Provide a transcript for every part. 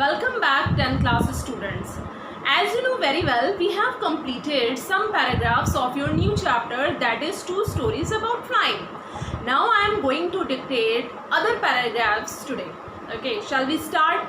Welcome back 10th class students. As you know very well, we have completed some paragraphs of your new chapter, that is 2 stories about flying. Now I am going to dictate other paragraphs today. Okay, shall we start?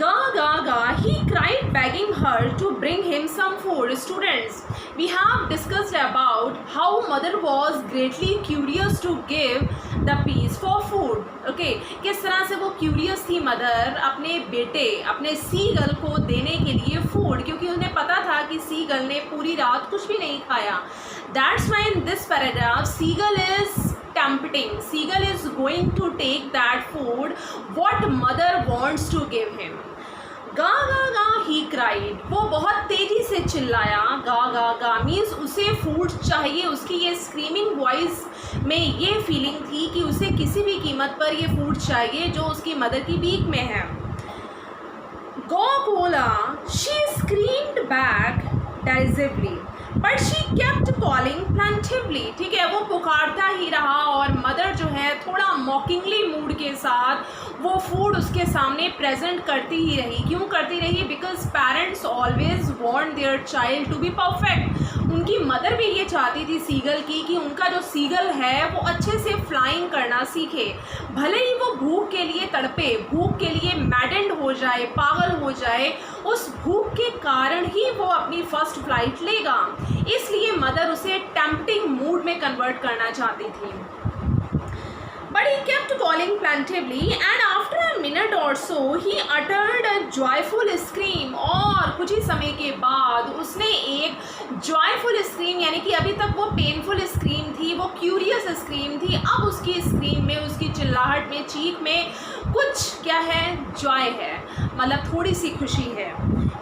Ga ga ga, he cried, begging her to bring him some food. Students, we have discussed about how mother was greatly curious to give the piece for food. Okay, किस तरह से वो curious थी mother अपने बेटे अपने seagull को देने के लिए फूड, क्योंकि उन्हें पता था कि सीगल ने पूरी रात कुछ भी नहीं खाया. That's why in this paragraph seagull is tempting. Seagull is going to take that food what mother wants to give him. गा गा गा ही क्राइड, वो बहुत तेजी से चिल्लाया. गा गा गा मीन्स उसे फूड चाहिए. उसकी ये स्क्रीमिंग वॉइस में ये फीलिंग थी कि उसे किसी भी कीमत पर ये फूड चाहिए जो उसकी मदर की बीक में है. गौ बोला, she screamed back derisively but she kept calling plaintively. ठीक है, वो पुकारता ही रहा और मदर जो है थोड़ा मॉकिंगली मूड के साथ वो फूड उसके सामने प्रेजेंट करती ही रही. क्यों करती रही? Because parents always want their child to be perfect. उनकी मदर भी ये चाहती थी सीगल की कि उनका जो सीगल है वो अच्छे से फ्लाइंग करना सीखे. भले ही वो भूख के लिए तड़पे, भूख के लिए मैडेंड हो जाए, पागल हो जाए, उस भूख के कारण ही वो अपनी फर्स्ट फ्लाइट लेगा. इसलिए मदर उसे टेम्पटिंग मूड में कन्वर्ट करना चाहती थी. But he kept calling plaintively and after a minute or so he uttered a joyful scream. और कुछ ही समय के बाद उसने एक joyful scream, यानी कि अभी तक वो painful scream थी, वो curious scream थी, अब उसकी scream में, उसकी चिल्लाहट में, चीख में कुछ क्या है? joy है, मतलब थोड़ी सी खुशी है.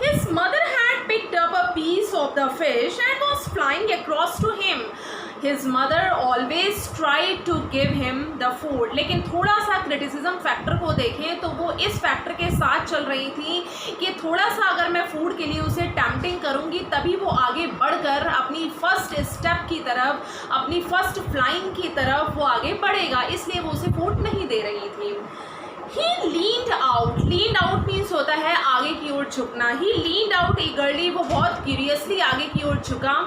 His mother had picked up a piece of the fish and was flying across to him. His mother always tried to give him the food. लेकिन थोड़ा सा क्रिटिसिज्म फैक्टर को देखें तो वो इस फैक्टर के साथ चल रही थी कि थोड़ा सा अगर मैं फूड के लिए उसे टेम्पटिंग करूँगी तभी वो आगे बढ़कर अपनी फर्स्ट स्टेप की तरफ, अपनी फर्स्ट फ्लाइंग की तरफ वो आगे बढ़ेगा, इसलिए वो उसे फूड नहीं दे रही थी. He leaned out. Leaned out means होता है आगे की ओर झुकना. He leaned out eagerly. वो बहुत क्यूरियसली आगे की ओर झुका.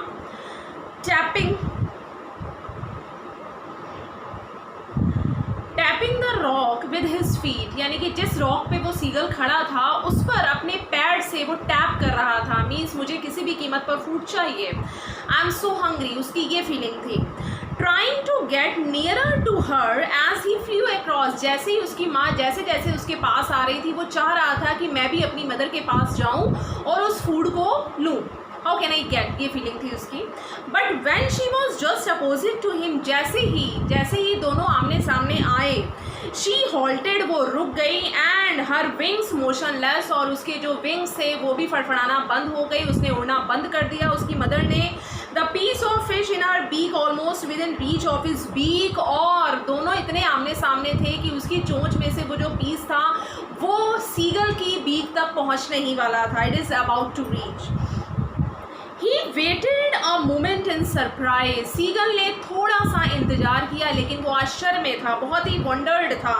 Tapping the rock with his feet, यानी कि जिस रॉक पे वो सीगल खड़ा था उस पर अपने पैर से वो टैप कर रहा था. मीन्स मुझे किसी भी कीमत पर फूड चाहिए. आई एम सो हंग्री, उसकी ये फीलिंग थी. Trying to get nearer to her as he flew across, जैसे ही उसकी माँ जैसे जैसे उसके पास आ रही थी वो चाह रहा था कि मैं भी अपनी मदर के पास जाऊँ और उस फूड को लूँ. हाउ कैन आई गेट, ये फीलिंग थी उसकी. But when she was just opposite to him, जैसे ही दोनों आमने सामने आए, शी हॉल्टेड, वो रुक गई. एंड हर विंग्स मोशनलेस, और उसके जो विंग्स थे वो भी फड़फड़ाना बंद हो गई, उसने उड़ना बंद कर दिया उसकी मदर ने. The piece of fish in her beak almost within reach of his beak, और दोनों इतने आमने सामने थे कि उसकी चोंच में से वो जो पीस था वो सीगल की बीक तक पहुँचने ही वाला था. It is about to reach. He waited a moment in surprise. Seagull ने थोड़ा सा इंतज़ार किया लेकिन वो आश्चर्य में था, बहुत ही वंडर्ड था.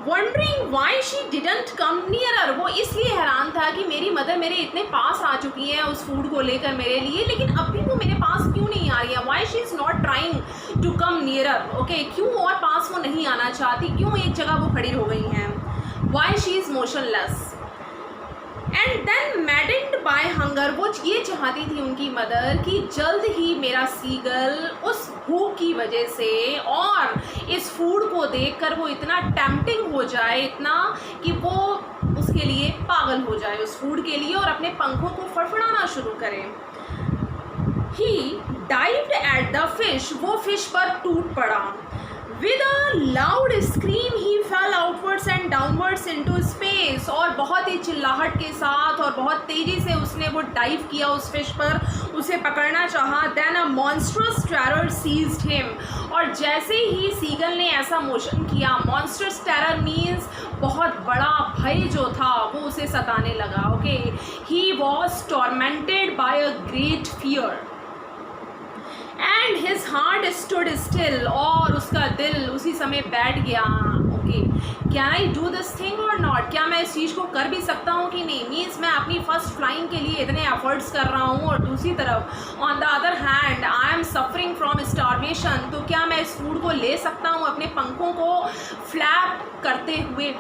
Wondering why she didn't come nearer, वो इसलिए हैरान था कि मेरी मदर मेरे इतने पास आ चुकी हैं उस फूड को लेकर मेरे लिए, लेकिन अब भी वो मेरे पास क्यों नहीं आ रही है. Why she is not trying to come nearer. Okay, क्यों और पास वो नहीं आना चाहती, क्यों एक जगह वो खड़ी हो गई हैं. Why she is motionless. And then maddened by hunger, वो ये चाहती थी उनकी मदर कि जल्द ही मेरा सीगल उस भूख की वजह से और इस फूड को देखकर वो इतना टेम्पटिंग हो जाए, इतना कि वो उसके लिए पागल हो जाए उस फूड के लिए और अपने पंखों को फड़फड़ाना शुरू करे. ही डाइव्ड एट द फिश, वो फिश पर टूट पड़ा. With a loud scream he fell outwards and downwards into space, और बहुत ही चिल्लाहट के साथ और बहुत तेज़ी से उसने वो डाइव किया उस फिश पर, उसे पकड़ना चाहा. Then a monstrous terror seized him, और जैसे ही सीगल ने ऐसा मोशन किया, monstrous terror means बहुत बड़ा भय जो था वो उसे सताने लगा. Okay, he was tormented by a great fear. And his heart stood still, और उसका दिल उसी समय बैठ गया. Okay, can I do this thing और नॉट, क्या मैं इस चीज़ को कर भी सकता हूँ कि नहीं। मीन्स मैं अपनी फर्स्ट फ्लाइंग के लिए इतने एफर्ट्स कर रहा हूँ और दूसरी तरफ on the other hand I am suffering from starvation, तो क्या मैं इस फूड को ले सकता हूँ अपने पंखों को फ्लैप करते हुए।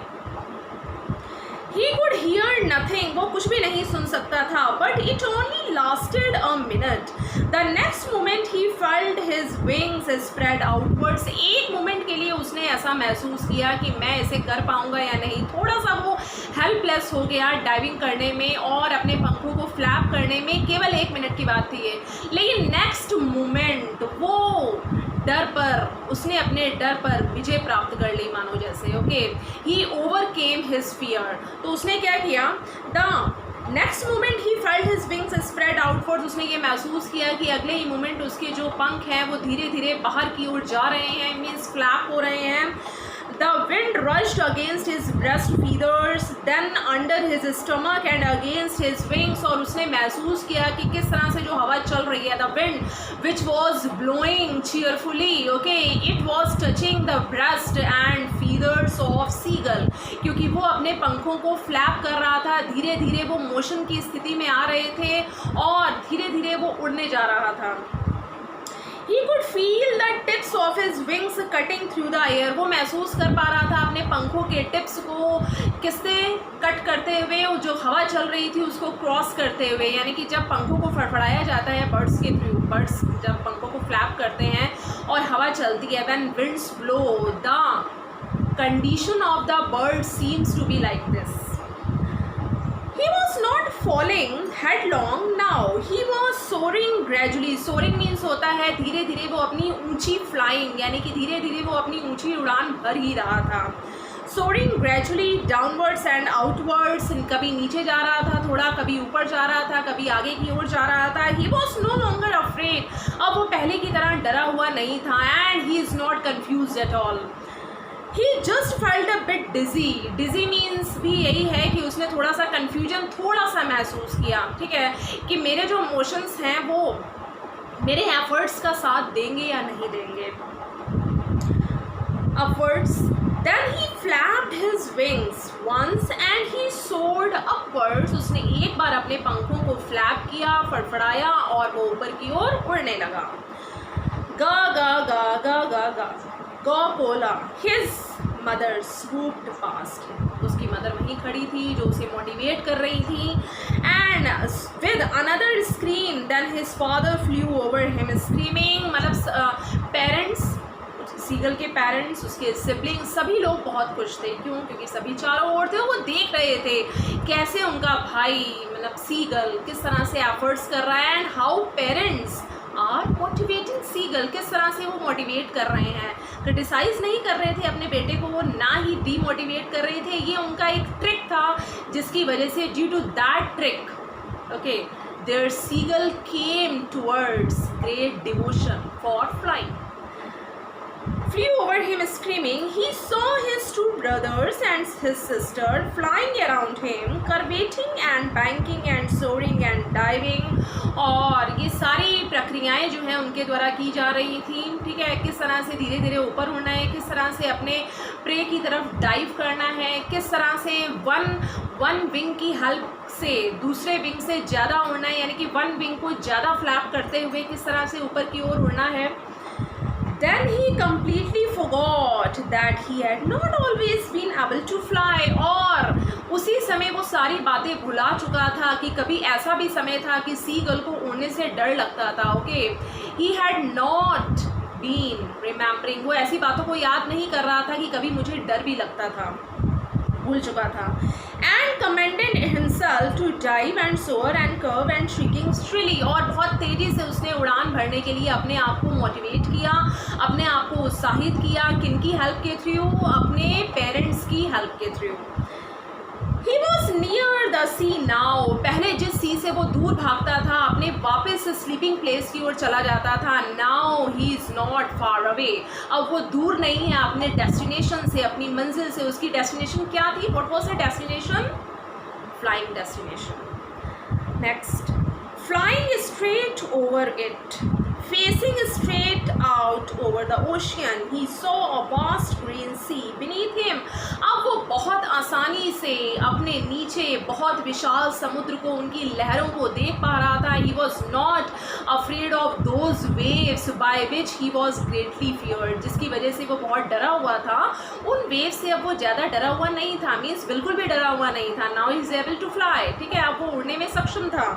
He could hear nothing, वो कुछ भी नहीं सुन सकता था, but it only lasted a minute. The next moment he felt his wings spread outwards. एक मोमेंट के लिए उसने ऐसा महसूस किया कि मैं इसे कर पाऊंगा या नहीं, थोड़ा सा वो हेल्पलेस हो गया डाइविंग करने में और अपने पंखों को फ्लैप करने में। केवल 1 मिनट की बात थी ये, लेकिन नेक्स्ट मोमेंट वो डर पर, उसने अपने डर पर विजय प्राप्त कर ली मानो जैसे। ओके, ही ओवरकेम हिज फियर, तो उसने क्या किया, the next moment he felt his wings spread outwards, उसने ये महसूस किया कि अगले ही मोमेंट उसके जो पंख हैं वो धीरे धीरे बाहर की ओर जा रहे हैं, मीन्स फ्लैप हो रहे हैं। The wind rushed against his breast feathers, then under his stomach and against his wings, और उसने महसूस किया कि किस तरह से जो हवा चल रही है, the wind which was blowing cheerfully, okay, it was touching the breast and feathers of seagull, क्योंकि वो अपने पंखों को फ्लैप कर रहा था, धीरे धीरे वो मोशन की स्थिति में आ रहे थे और धीरे धीरे वो उड़ने जा रहा था। He could feel the tips of his wings cutting through the air, वो महसूस कर पा रहा था अपने पंखों के टिप्स को किससे कट करते हुए, जो हवा चल रही थी उसको क्रॉस करते हुए। यानी कि जब पंखों को फड़फड़ाया जाता है बर्ड्स के थ्रू, बर्ड्स जब पंखों को फ्लैप करते हैं और हवा चलती है, when winds blow, the condition of the bird seems to be like this. He was not falling headlong now, he was soaring gradually. Soaring means होता है धीरे धीरे वो अपनी ऊंची फ्लाइंग, यानी कि धीरे धीरे वो अपनी ऊंची उड़ान भर ही रहा था। Soaring gradually downwards and outwards, कभी नीचे जा रहा था थोड़ा, कभी ऊपर जा रहा था, कभी आगे की ओर जा रहा था। He was no longer afraid, अब वो पहले की तरह डरा हुआ नहीं था, and he is not confused at all. He just felt a bit dizzy. Dizzy means भी यही है कि उसने थोड़ा सा confusion थोड़ा सा महसूस किया, ठीक है, कि मेरे जो emotions हैं वो मेरे efforts का साथ देंगे या नहीं देंगे। Upwards, then he flapped his wings once and he soared upwards. उसने एक बार अपने पंखों को फ्लैप किया, फड़फड़ाया और वो ऊपर की ओर उड़ने लगा। गा गा गा गा गा गा Gopola, his mother swooped past. उसकी मदर वहीं खड़ी थी जो उसे मोटिवेट कर रही थी, and with another scream then his father flew over him screaming, मतलब पेरेंट्स, सीगल के पेरेंट्स, उसके सिबलिंग्स, सभी लोग बहुत खुश थे। क्यों? क्योंकि सभी चारों ओर थे, वो देख रहे थे कैसे उनका भाई मतलब सीगल किस तरह से एफर्ट्स कर रहा है, and how parents are motivating seagull, किस तरह से वो मोटिवेट कर रहे हैं। क्रिटिसाइज़ नहीं कर रहे थे अपने बेटे को, वो ना ही डीमोटिवेट कर रहे थे। ये उनका एक ट्रिक था जिसकी वजह से due to that trick, okay, there seagull came towards great devotion for flying, flew over him screaming. He saw his 2 brothers and his sister flying around him, curvating and banking and soaring and diving. और ये सारी प्रक्रियाएं जो हैं उनके द्वारा की जा रही थी, ठीक है, किस तरह से धीरे धीरे ऊपर उड़ना है, किस तरह से अपने प्रे की तरफ डाइव करना है, किस तरह से वन विंग की हेल्प से दूसरे विंग से ज़्यादा उड़ना है, यानी कि वन विंग को ज़्यादा फ्लैप करते हुए किस तरह से ऊपर की ओर उड़ना है। Then he completely forgot that he had not always been able to fly, और उसी समय वो सारी बातें भुला चुका था कि कभी ऐसा भी समय था कि सीगल को उड़ने से डर लगता था। Okay, he had not been remembering, वो ऐसी बातों को याद नहीं कर रहा था कि कभी मुझे डर भी लगता था, भूल चुका था। And commanded himself to dive and soar and curve and shrieking shrilly, और बहुत तेज़ी से उसने उड़ान भरने के लिए अपने आप को मोटिवेट किया, अपने आप को उत्साहित किया। किनकी हेल्प के थ्रू? अपने पेरेंट्स की हेल्प के through. He was near the sea now, पहले जिस सी से वो दूर भागता था अपने वापस स्लीपिंग प्लेस की ओर चला जाता था, now he is not far away, अब वो दूर नहीं है अपने डेस्टिनेशन से, अपनी मंजिल से। उसकी डेस्टिनेशन क्या थी? What was her destination? Flying destination. Next, flying straight over it, Facing straight out over the ocean, he saw a vast green sea beneath him. अब वो बहुत आसानी से अपने नीचे बहुत विशाल समुद्र को, उनकी लहरों को देख पा रहा था. He was not afraid of those waves by which he was greatly feared. जिसकी वजह से वो बहुत डरा हुआ था. उन वेव से अब वो ज़्यादा डरा हुआ नहीं था, मीन्स बिल्कुल भी डरा हुआ नहीं था. Now he is able to fly. ठीक है, अब वो उड़ने में सक्षम था.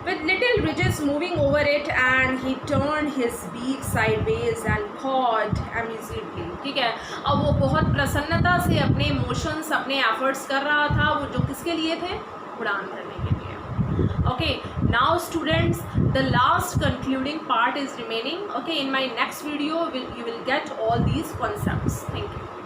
With little ridges moving over it, and he turned his beak sideways and cawed amusedly. ठीक है, अब वो बहुत प्रसन्नता से अपने मोशंस, अपने एफर्ट्स कर रहा था, वो जो किसके लिए थे, उड़ान करने के लिए. Okay, now students, the last concluding part is remaining. Okay, in my next video you will get all these concepts. Thank you.